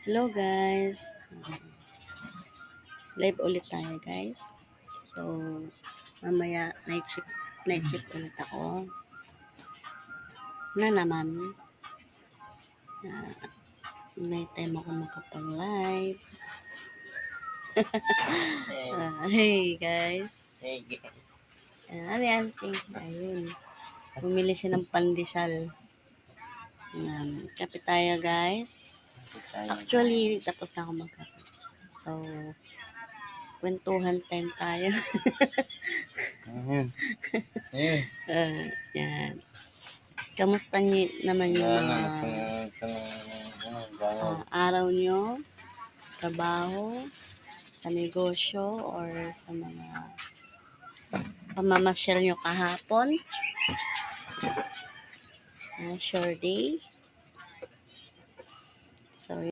Hello guys. Live ulit tayo guys. So, mamaya night shift ulit ako. Na naman. May time ako makapag-live. Hey guys. Ano yan? Ayun. Bumili siya ng pandesal. Kape tayo guys. Actually, tapos na ako magkape. So, kwentuhan time tayo. Yan. Kamusta niyo naman yung mga araw nyo? Trabaho? Sa negosyo? Or sa mga pamamasyal nyo kahapon? Sure day?